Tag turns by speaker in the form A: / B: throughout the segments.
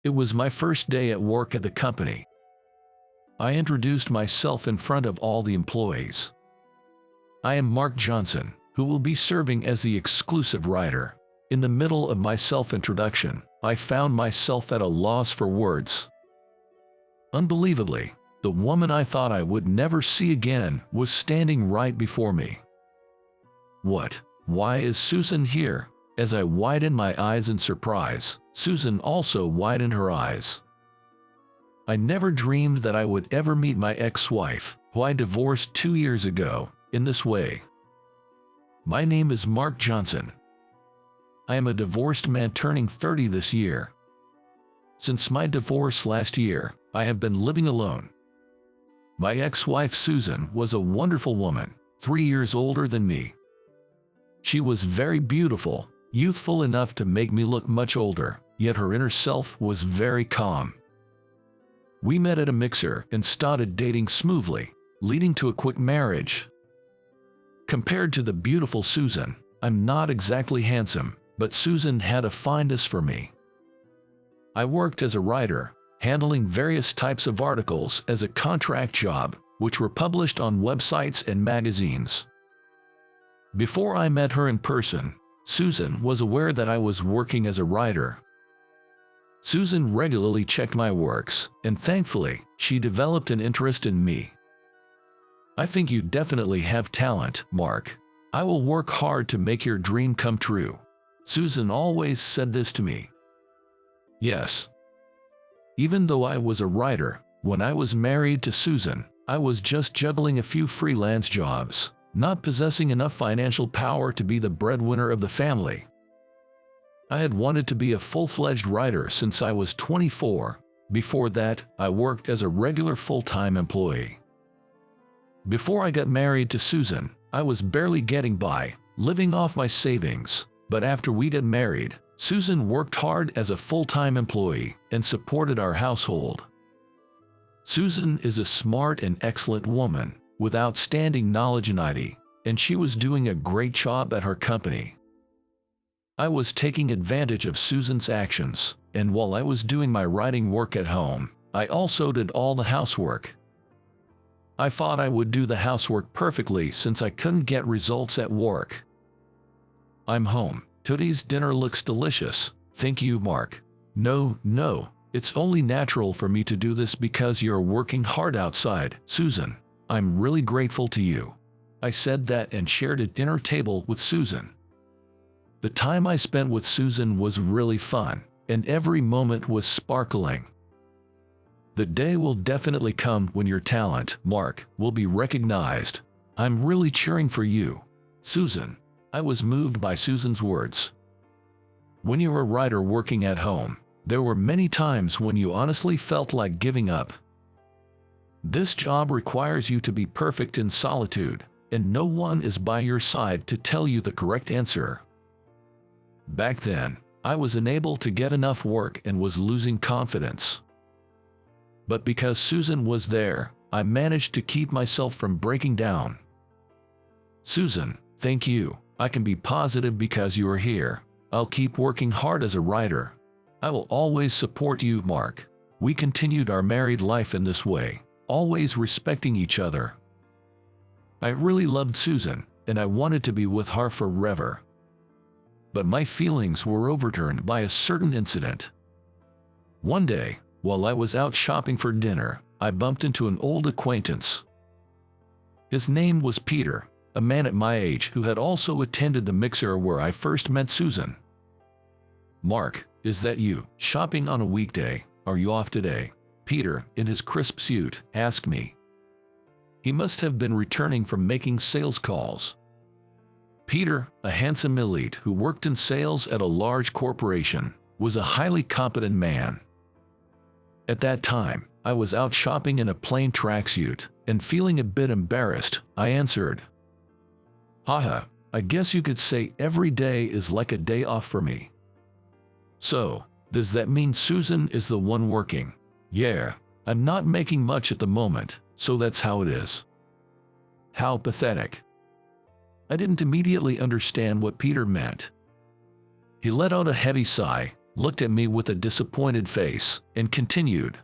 A: It was my first day at work at the company. I introduced myself in front of all the employees. I am Mark Johnson, who will be serving as the exclusive writer. In the middle of my self-introduction, I found myself at a loss for words. Unbelievably, the woman I thought I would never see again was standing right before me. What? Why is Susan here? As I widened my eyes in surprise, Susan also widened her eyes. I never dreamed that I would ever meet my ex-wife, who I divorced 2 years ago, in this way. My name is Mark Johnson. I am a divorced man turning 30 this year. Since my divorce last year, I have been living alone. My ex-wife Susan was a wonderful woman, 3 years older than me. She was very beautiful, youthful enough to make me look much older, yet her inner self was very calm. We met at a mixer and started dating smoothly, leading to a quick marriage. Compared to the beautiful Susan, I'm not exactly handsome, but Susan had a fondness for me. I worked as a writer, handling various types of articles as a contract job, which were published on websites and magazines. Before I met her in person, Susan was aware that I was working as a writer. Susan regularly checked my works, and thankfully, she developed an interest in me. I think you definitely have talent, Mark. I will work hard to make your dream come true. Susan always said this to me. Yes. Even though I was a writer, when I was married to Susan, I was just juggling a few freelance jobs, not possessing enough financial power to be the breadwinner of the family. I had wanted to be a full-fledged writer since I was 24. Before that, I worked as a regular full-time employee. Before I got married to Susan, I was barely getting by, living off my savings. But after we got married, Susan worked hard as a full-time employee and supported our household. Susan is a smart and excellent woman with outstanding knowledge in IT, and she was doing a great job at her company. I was taking advantage of Susan's actions, and while I was doing my writing work at home, I also did all the housework. I thought I would do the housework perfectly since I couldn't get results at work. I'm home. Today's dinner looks delicious. Thank you, Mark. No, it's only natural for me to do this because you're working hard outside, Susan. I'm really grateful to you. I said that and shared a dinner table with Susan. The time I spent with Susan was really fun, and every moment was sparkling. The day will definitely come when your talent, Mark, will be recognized. I'm really cheering for you, Susan. I was moved by Susan's words. When you're a writer working at home, there were many times when you honestly felt like giving up. This job requires you to be perfect in solitude, and no one is by your side to tell you the correct answer. Back then, I was unable to get enough work and was losing confidence. But because Susan was there, I managed to keep myself from breaking down. Susan, thank you. I can be positive because you are here. I'll keep working hard as a writer. I will always support you, Mark. We continued our married life in this way, always respecting each other. I really loved Susan, and I wanted to be with her forever. But my feelings were overturned by a certain incident. One day, while I was out shopping for dinner, I bumped into an old acquaintance. His name was Peter, a man at my age who had also attended the mixer where I first met Susan. Mark, is that you? Shopping on a weekday? Are you off today? Peter, in his crisp suit, asked me. He must have been returning from making sales calls. Peter, a handsome elite who worked in sales at a large corporation, was a highly competent man. At that time, I was out shopping in a plain tracksuit, and feeling a bit embarrassed, I answered, "Haha, I guess you could say every day is like a day off for me." So, does that mean Susan is the one working? Yeah, I'm not making much at the moment, so that's how it is. How pathetic. I didn't immediately understand what Peter meant. He let out a heavy sigh, looked at me with a disappointed face, and continued.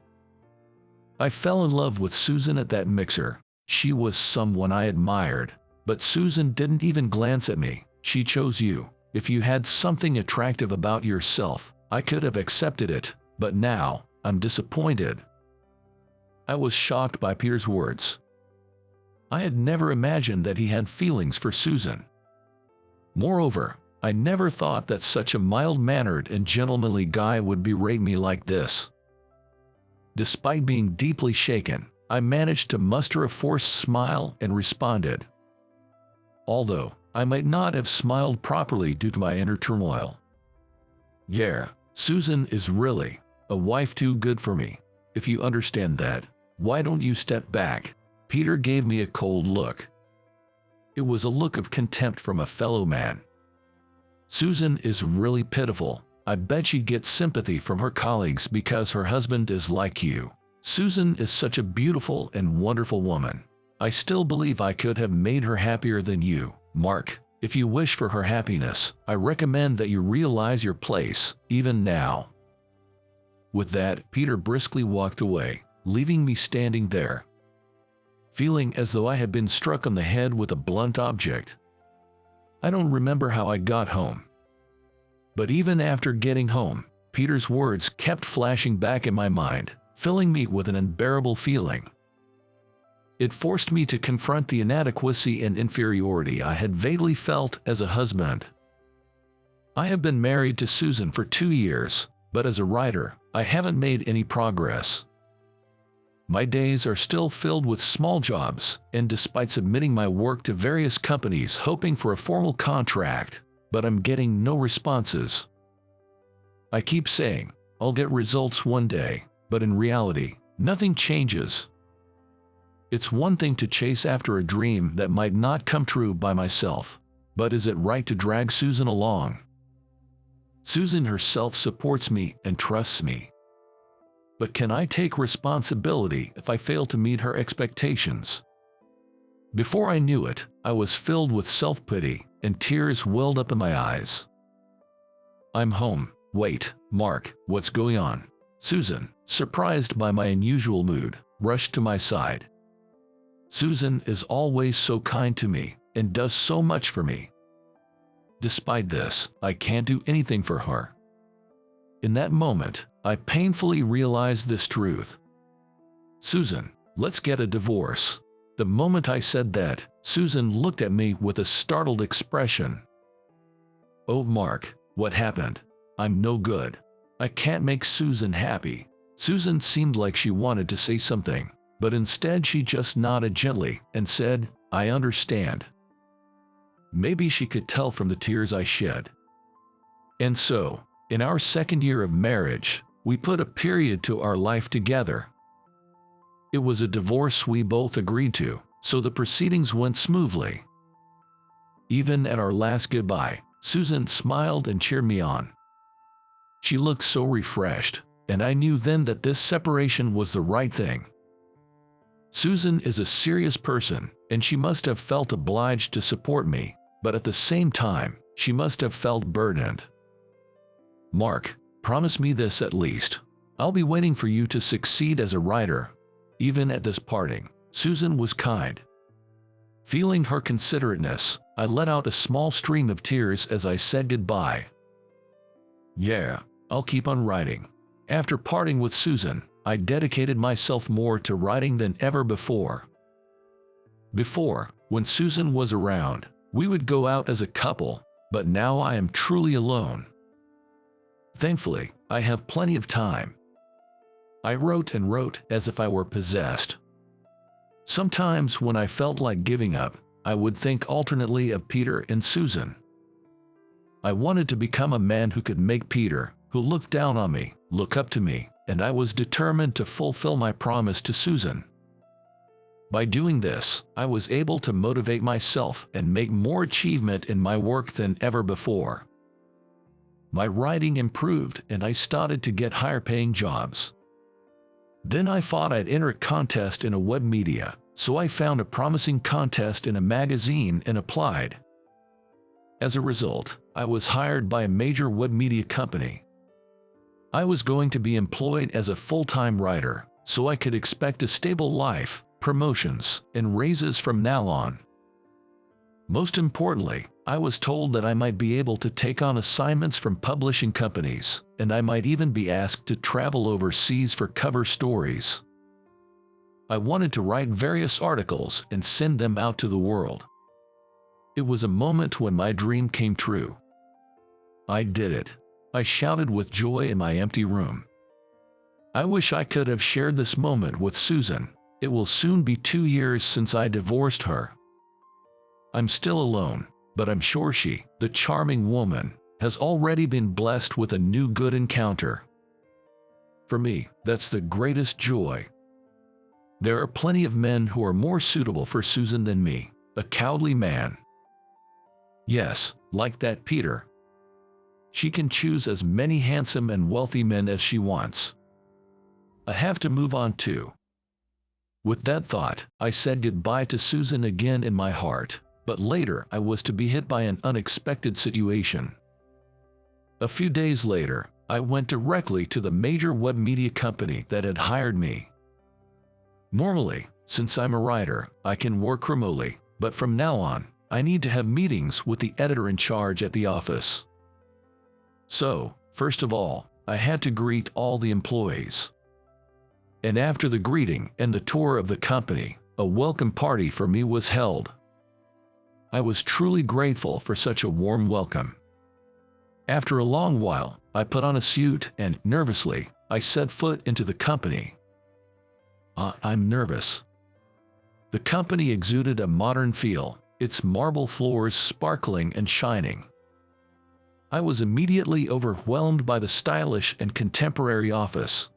A: I fell in love with Susan at that mixer. She was someone I admired. But Susan didn't even glance at me. She chose you. If you had something attractive about yourself, I could have accepted it, but now, I'm disappointed. I was shocked by Peter's words. I had never imagined that he had feelings for Susan. Moreover, I never thought that such a mild-mannered and gentlemanly guy would berate me like this. Despite being deeply shaken, I managed to muster a forced smile and responded. Although I might not have smiled properly due to my inner turmoil. Yeah, Susan is really a wife too good for me. If you understand that, why don't you step back? Peter gave me a cold look. It was a look of contempt from a fellow man. Susan is really pitiful. I bet she gets sympathy from her colleagues because her husband is like you. Susan is such a beautiful and wonderful woman. I still believe I could have made her happier than you, Mark. If you wish for her happiness, I recommend that you realize your place, even now. With that, Peter briskly walked away, leaving me standing there, feeling as though I had been struck on the head with a blunt object. I don't remember how I got home. But even after getting home, Peter's words kept flashing back in my mind, filling me with an unbearable feeling. It forced me to confront the inadequacy and inferiority I had vaguely felt as a husband. I have been married to Susan for 2 years, but as a writer, I haven't made any progress. My days are still filled with small jobs, and despite submitting my work to various companies hoping for a formal contract, but I'm getting no responses. I keep saying, I'll get results one day, but in reality, nothing changes. It's one thing to chase after a dream that might not come true by myself, but is it right to drag Susan along? Susan herself supports me and trusts me. But can I take responsibility if I fail to meet her expectations? Before I knew it, I was filled with self-pity, and tears welled up in my eyes. I'm home. Wait, Mark, what's going on? Susan, surprised by my unusual mood, rushed to my side. Susan is always so kind to me, and does so much for me. Despite this, I can't do anything for her. In that moment, I painfully realized this truth. Susan, let's get a divorce. The moment I said that, Susan looked at me with a startled expression. Oh, Mark, what happened? I'm no good. I can't make Susan happy. Susan seemed like she wanted to say something, but instead she just nodded gently and said, I understand. Maybe she could tell from the tears I shed. And so, in our 2nd year of marriage, we put a period to our life together. It was a divorce we both agreed to, so the proceedings went smoothly. Even at our last goodbye, Susan smiled and cheered me on. She looked so refreshed, and I knew then that this separation was the right thing. Susan is a serious person, and she must have felt obliged to support me, but at the same time, she must have felt burdened. Mark, promise me this at least. I'll be waiting for you to succeed as a writer. Even at this parting, Susan was kind. Feeling her considerateness, I let out a small stream of tears as I said goodbye. Yeah, I'll keep on writing. After parting with Susan, I dedicated myself more to writing than ever before. Before, when Susan was around, we would go out as a couple, but now I am truly alone. Thankfully, I have plenty of time. I wrote and wrote as if I were possessed. Sometimes when I felt like giving up, I would think alternately of Peter and Susan. I wanted to become a man who could make Peter, who looked down on me, look up to me, and I was determined to fulfill my promise to Susan. By doing this, I was able to motivate myself and make more achievement in my work than ever before. My writing improved and I started to get higher-paying jobs. Then I thought I'd enter a contest in a web media, so I found a promising contest in a magazine and applied. As a result, I was hired by a major web media company. I was going to be employed as a full-time writer, so I could expect a stable life, promotions, and raises from now on. Most importantly, I was told that I might be able to take on assignments from publishing companies, and I might even be asked to travel overseas for cover stories. I wanted to write various articles and send them out to the world. It was a moment when my dream came true. I did it. I shouted with joy in my empty room. I wish I could have shared this moment with Susan. It will soon be 2 years since I divorced her. I'm still alone, but I'm sure she, the charming woman, has already been blessed with a new good encounter. For me, that's the greatest joy. There are plenty of men who are more suitable for Susan than me, a cowardly man. Yes, like that Peter. She can choose as many handsome and wealthy men as she wants. I have to move on too. With that thought, I said goodbye to Susan again in my heart, but later I was to be hit by an unexpected situation. A few days later, I went directly to the major web media company that had hired me. Normally, since I'm a writer, I can work remotely, but from now on, I need to have meetings with the editor in charge at the office. So, first of all, I had to greet all the employees. And after the greeting and the tour of the company, a welcome party for me was held. I was truly grateful for such a warm welcome. After a long while, I put on a suit and, nervously, I set foot into the company. I'm nervous. The company exuded a modern feel, its marble floors sparkling and shining. I was immediately overwhelmed by the stylish and contemporary office.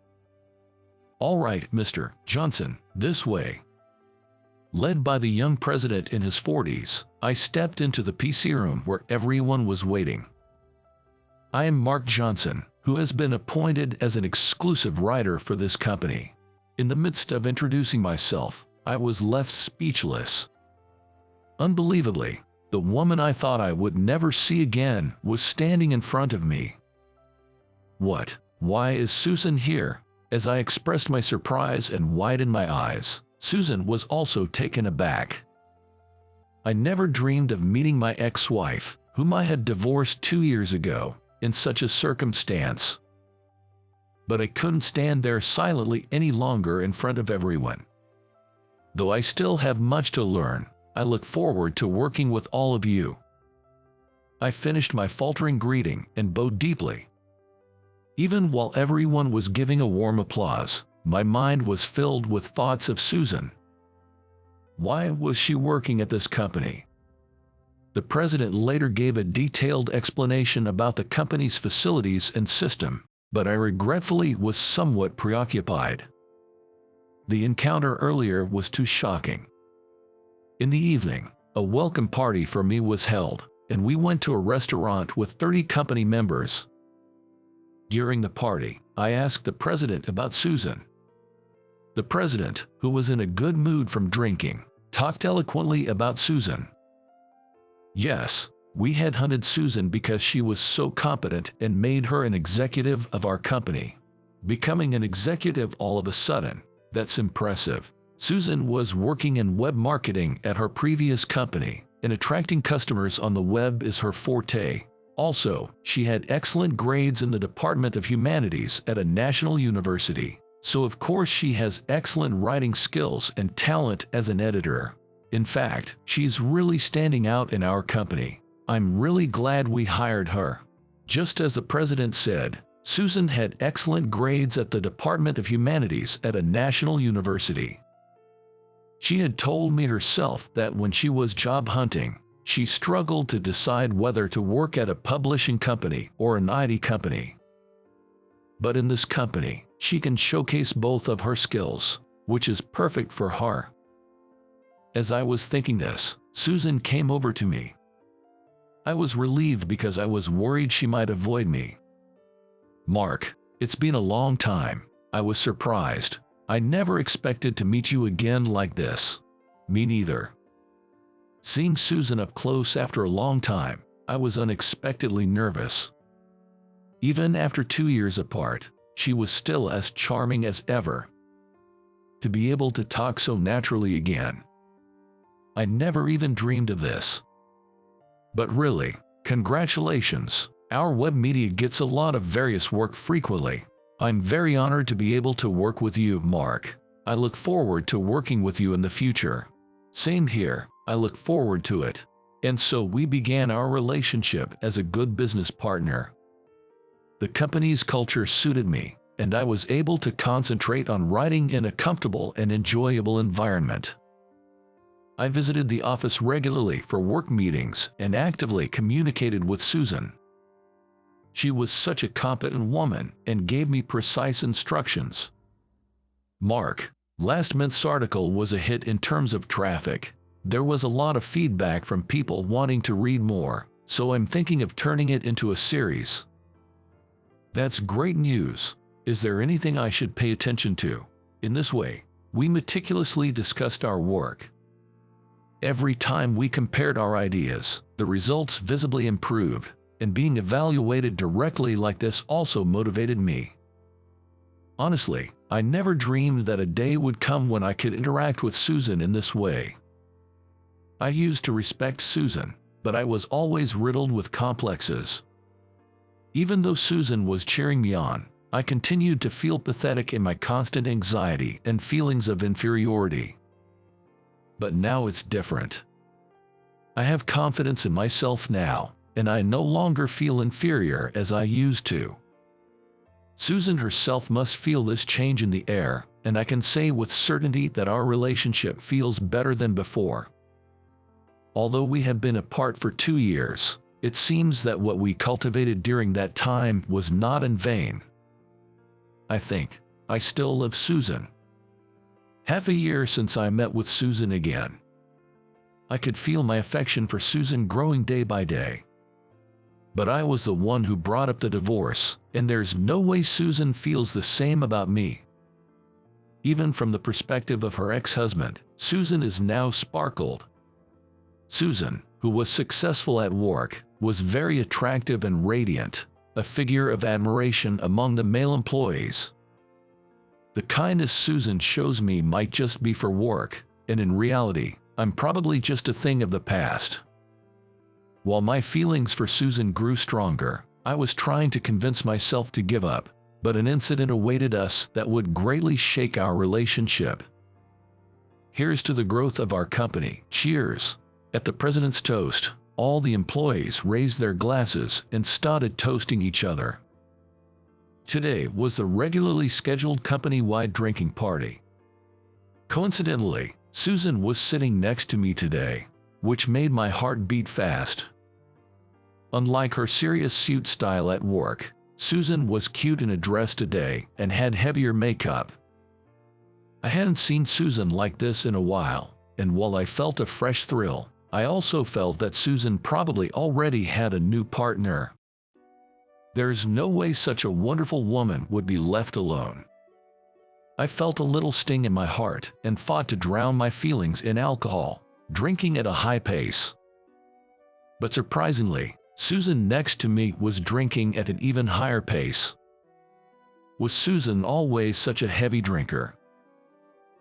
A: "All right, Mr. Johnson, this way." Led by the young president in his 40s, I stepped into the PC room where everyone was waiting. I am Mark Johnson, who has been appointed as an exclusive writer for this company. In the midst of introducing myself, I was left speechless. Unbelievably, the woman I thought I would never see again was standing in front of me. "What? Why is Susan here?" As I expressed my surprise and widened my eyes, Susan was also taken aback. I never dreamed of meeting my ex-wife, whom I had divorced 2 years ago, in such a circumstance. But I couldn't stand there silently any longer in front of everyone. Though I still have much to learn, I look forward to working with all of you. I finished my faltering greeting and bowed deeply. Even while everyone was giving a warm applause, my mind was filled with thoughts of Susan. Why was she working at this company? The president later gave a detailed explanation about the company's facilities and system, but I regretfully was somewhat preoccupied. The encounter earlier was too shocking. In the evening, a welcome party for me was held, and we went to a restaurant with 30 company members. During the party, I asked the president about Susan. The president, who was in a good mood from drinking, talked eloquently about Susan. Yes, we had hunted Susan because she was so competent and made her an executive of our company. Becoming an executive all of a sudden, that's impressive. Susan was working in web marketing at her previous company, and attracting customers on the web is her forte. Also, she had excellent grades in the Department of Humanities at a national university, so of course she has excellent writing skills and talent as an editor. In fact, she's really standing out in our company. I'm really glad we hired her. Just as the president said, Susan had excellent grades at the Department of Humanities at a national university. She had told me herself that when she was job hunting, she struggled to decide whether to work at a publishing company or an IT company. But in this company, she can showcase both of her skills, which is perfect for her. As I was thinking this, Susan came over to me. I was relieved because I was worried she might avoid me. "Mark, it's been a long time." I was surprised. "I never expected to meet you again like this." "Me neither." Seeing Susan up close after a long time, I was unexpectedly nervous. Even after 2 years apart, she was still as charming as ever. To be able to talk so naturally again. I never even dreamed of this. But really, congratulations. Our web media gets a lot of various work frequently. I'm very honored to be able to work with you, Mark. I look forward to working with you in the future. Same here, I look forward to it. And so we began our relationship as a good business partner. The company's culture suited me, and I was able to concentrate on writing in a comfortable and enjoyable environment. I visited the office regularly for work meetings and actively communicated with Susan. She was such a competent woman and gave me precise instructions. Mark, last month's article was a hit in terms of traffic. There was a lot of feedback from people wanting to read more, so I'm thinking of turning it into a series. That's great news. Is there anything I should pay attention to? In this way, we meticulously discussed our work. Every time we compared our ideas, the results visibly improved, and being evaluated directly like this also motivated me. Honestly, I never dreamed that a day would come when I could interact with Susan in this way. I used to respect Susan, but I was always riddled with complexes. Even though Susan was cheering me on, I continued to feel pathetic in my constant anxiety and feelings of inferiority. But now it's different. I have confidence in myself now, and I no longer feel inferior as I used to. Susan herself must feel this change in the air, and I can say with certainty that our relationship feels better than before. Although we have been apart for 2 years, it seems that what we cultivated during that time was not in vain. I think I still love Susan. Half a year since I met with Susan again. I could feel my affection for Susan growing day by day. But I was the one who brought up the divorce, and there's no way Susan feels the same about me. Even from the perspective of her ex-husband, Susan is now sparkled. Susan, who was successful at work, was very attractive and radiant, a figure of admiration among the male employees. The kindness Susan shows me might just be for work, and in reality, I'm probably just a thing of the past. While my feelings for Susan grew stronger, I was trying to convince myself to give up, but an incident awaited us that would greatly shake our relationship. Here's to the growth of our company. Cheers! At the president's toast, all the employees raised their glasses and started toasting each other. Today was the regularly scheduled company-wide drinking party. Coincidentally, Susan was sitting next to me today, which made my heart beat fast. Unlike her serious suit style at work, Susan was cute in a dress today and had heavier makeup. I hadn't seen Susan like this in a while, and while I felt a fresh thrill, I also felt that Susan probably already had a new partner. There's no way such a wonderful woman would be left alone. I felt a little sting in my heart and fought to drown my feelings in alcohol, drinking at a high pace. But surprisingly, Susan next to me was drinking at an even higher pace. Was Susan always such a heavy drinker?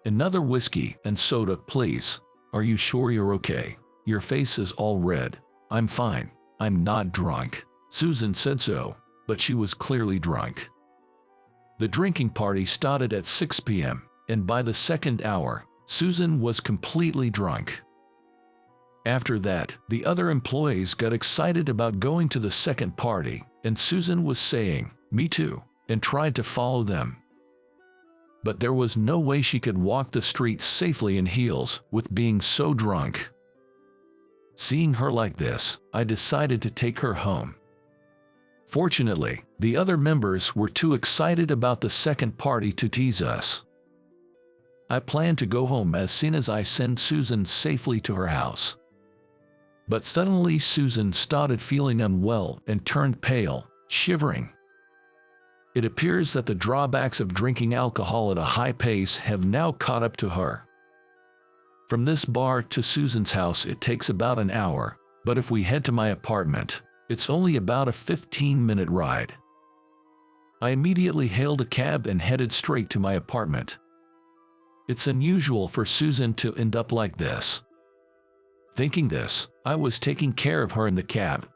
A: Another whiskey and soda, please. Are you sure you're okay? Your face is all red. I'm fine. I'm not drunk. Susan said so, but she was clearly drunk. The drinking party started at 6 p.m., and by the second hour, Susan was completely drunk. After that, the other employees got excited about going to the second party, and Susan was saying, "Me too," and tried to follow them. But there was no way she could walk the streets safely in heels with being so drunk. Seeing her like this, I decided to take her home. Fortunately, the other members were too excited about the second party to tease us. I planned to go home as soon as I sent Susan safely to her house. But suddenly Susan started feeling unwell and turned pale, shivering. It appears that the drawbacks of drinking alcohol at a high pace have now caught up to her. From this bar to Susan's house it takes about an hour, but if we head to my apartment, it's only about a 15-minute ride. I immediately hailed a cab and headed straight to my apartment. It's unusual for Susan to end up like this. Thinking this, I was taking care of her in the cab.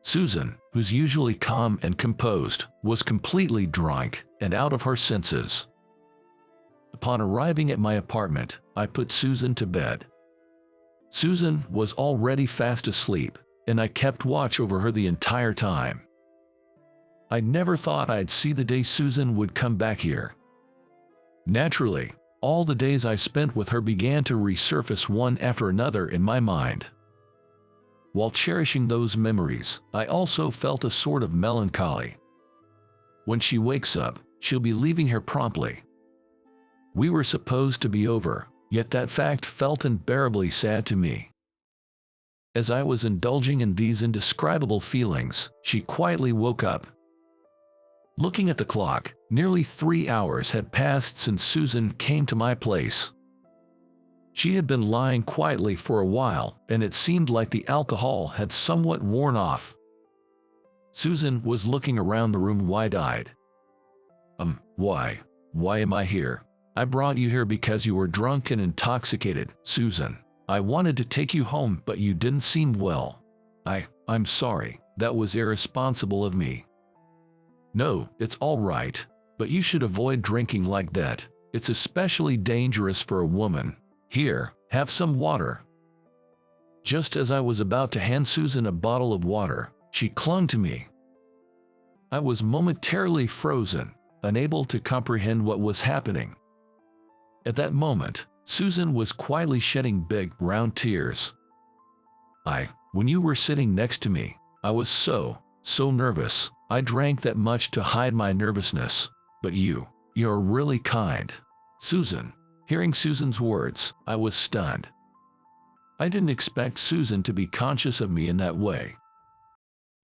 A: Susan, who's usually calm and composed, was completely drunk and out of her senses. Upon arriving at my apartment, I put Susan to bed. Susan was already fast asleep, and I kept watch over her the entire time. I never thought I'd see the day Susan would come back here. Naturally, all the days I spent with her began to resurface one after another in my mind. While cherishing those memories, I also felt a sort of melancholy. When she wakes up, she'll be leaving here promptly. We were supposed to be over, yet that fact felt unbearably sad to me. As I was indulging in these indescribable feelings, she quietly woke up. Looking at the clock, nearly 3 hours had passed since Susan came to my place. She had been lying quietly for a while, and it seemed like the alcohol had somewhat worn off. Susan was looking around the room wide-eyed. Why am I here? I brought you here because you were drunk and intoxicated, Susan. I wanted to take you home, but you didn't seem well. I'm sorry, that was irresponsible of me. No, it's all right, but you should avoid drinking like that. It's especially dangerous for a woman. Here, have some water. Just as I was about to hand Susan a bottle of water, she clung to me. I was momentarily frozen, unable to comprehend what was happening. At that moment, Susan was quietly shedding big, round tears. When you were sitting next to me, I was so nervous. I drank that much to hide my nervousness. But you're really kind. Susan. Hearing Susan's words, I was stunned. I didn't expect Susan to be conscious of me in that way.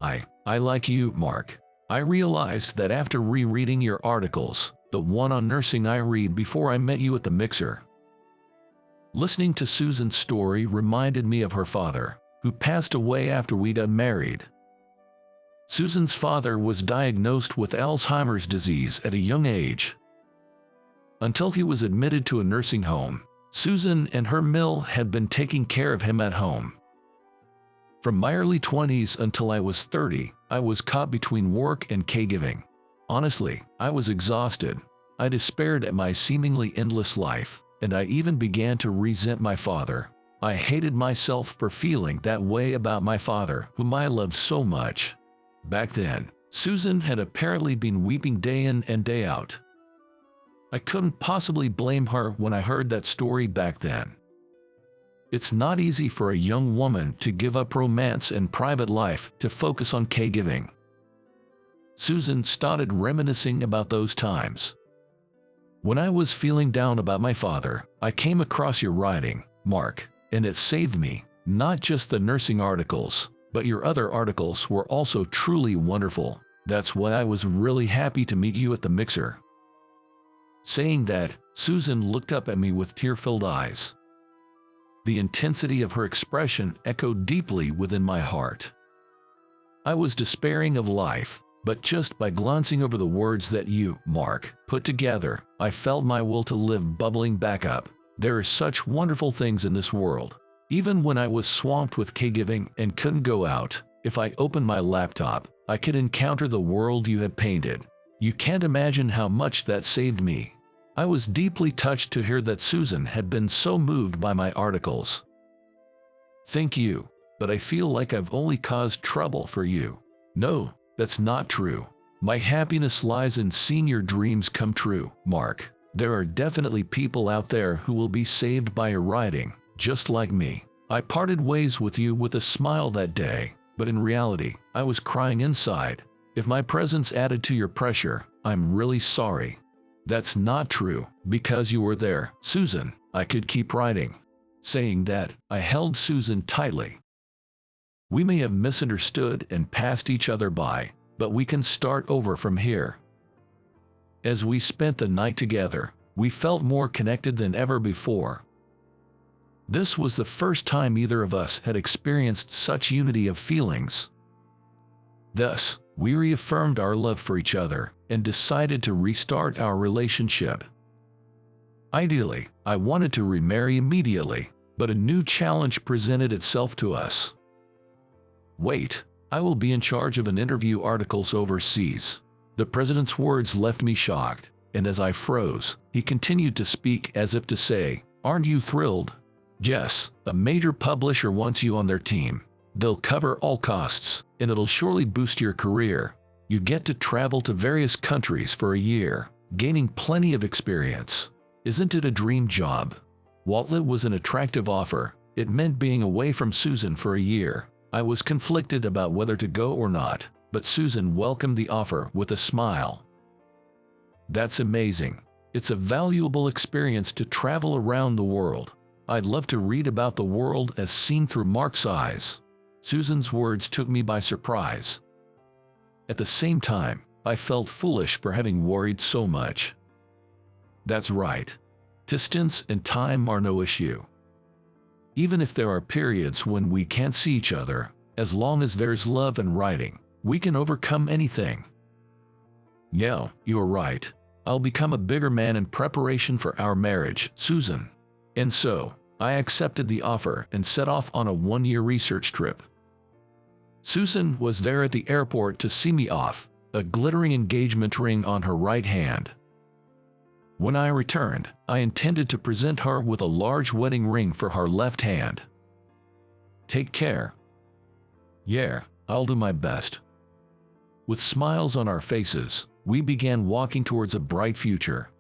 A: I like you, Mark. I realized that after rereading your articles, the one on nursing I read before I met you at the mixer. Listening to Susan's story reminded me of her father, who passed away after we'd got married. Susan's father was diagnosed with Alzheimer's disease at a young age. Until he was admitted to a nursing home, Susan and her mill had been taking care of him at home. From my early 20s until I was 30, I was caught between work and caregiving. Honestly, I was exhausted. I despaired at my seemingly endless life, and I even began to resent my father. I hated myself for feeling that way about my father, whom I loved so much. Back then, Susan had apparently been weeping day in and day out. I couldn't possibly blame her when I heard that story back then. It's not easy for a young woman to give up romance and private life to focus on caregiving. Susan started reminiscing about those times. When I was feeling down about my father, I came across your writing, Mark, and it saved me. Not just the nursing articles, but your other articles were also truly wonderful. That's why I was really happy to meet you at the mixer. Saying that, Susan looked up at me with tear-filled eyes. The intensity of her expression echoed deeply within my heart. I was despairing of life, but just by glancing over the words that you, Mark, put together, I felt my will to live bubbling back up. There are such wonderful things in this world. Even when I was swamped with caregiving and couldn't go out, if I opened my laptop, I could encounter the world you had painted. You can't imagine how much that saved me. I was deeply touched to hear that Susan had been so moved by my articles. Thank you, but I feel like I've only caused trouble for you. No, that's not true. My happiness lies in seeing your dreams come true, Mark. There are definitely people out there who will be saved by your writing, just like me. I parted ways with you with a smile that day, but in reality, I was crying inside. If my presence added to your pressure, I'm really sorry. That's not true, because you were there, Susan. I could keep writing. Saying that, I held Susan tightly. We may have misunderstood and passed each other by, but we can start over from here. As we spent the night together, we felt more connected than ever before. This was the first time either of us had experienced such unity of feelings. Thus, we reaffirmed our love for each other, and decided to restart our relationship. Ideally, I wanted to remarry immediately, but a new challenge presented itself to us. Wait, I will be in charge of an interview articles overseas. The president's words left me shocked, and as I froze, he continued to speak as if to say, "Aren't you thrilled? Yes, a major publisher wants you on their team. They'll cover all costs, and it'll surely boost your career. You get to travel to various countries for a year, gaining plenty of experience. Isn't it a dream job?" While it was an attractive offer, it meant being away from Susan for a year. I was conflicted about whether to go or not, but Susan welcomed the offer with a smile. "That's amazing. It's a valuable experience to travel around the world. I'd love to read about the world as seen through Mark's eyes." Susan's words took me by surprise. At the same time, I felt foolish for having worried so much. That's right. Distance and time are no issue. Even if there are periods when we can't see each other, as long as there's love and writing, we can overcome anything. "Yeah, you're right. I'll become a bigger man in preparation for our marriage, Susan." And so, I accepted the offer and set off on a one-year research trip. Susan was there at the airport to see me off, a glittering engagement ring on her right hand. When I returned, I intended to present her with a large wedding ring for her left hand. "Take care." "Yeah, I'll do my best." With smiles on our faces, we began walking towards a bright future.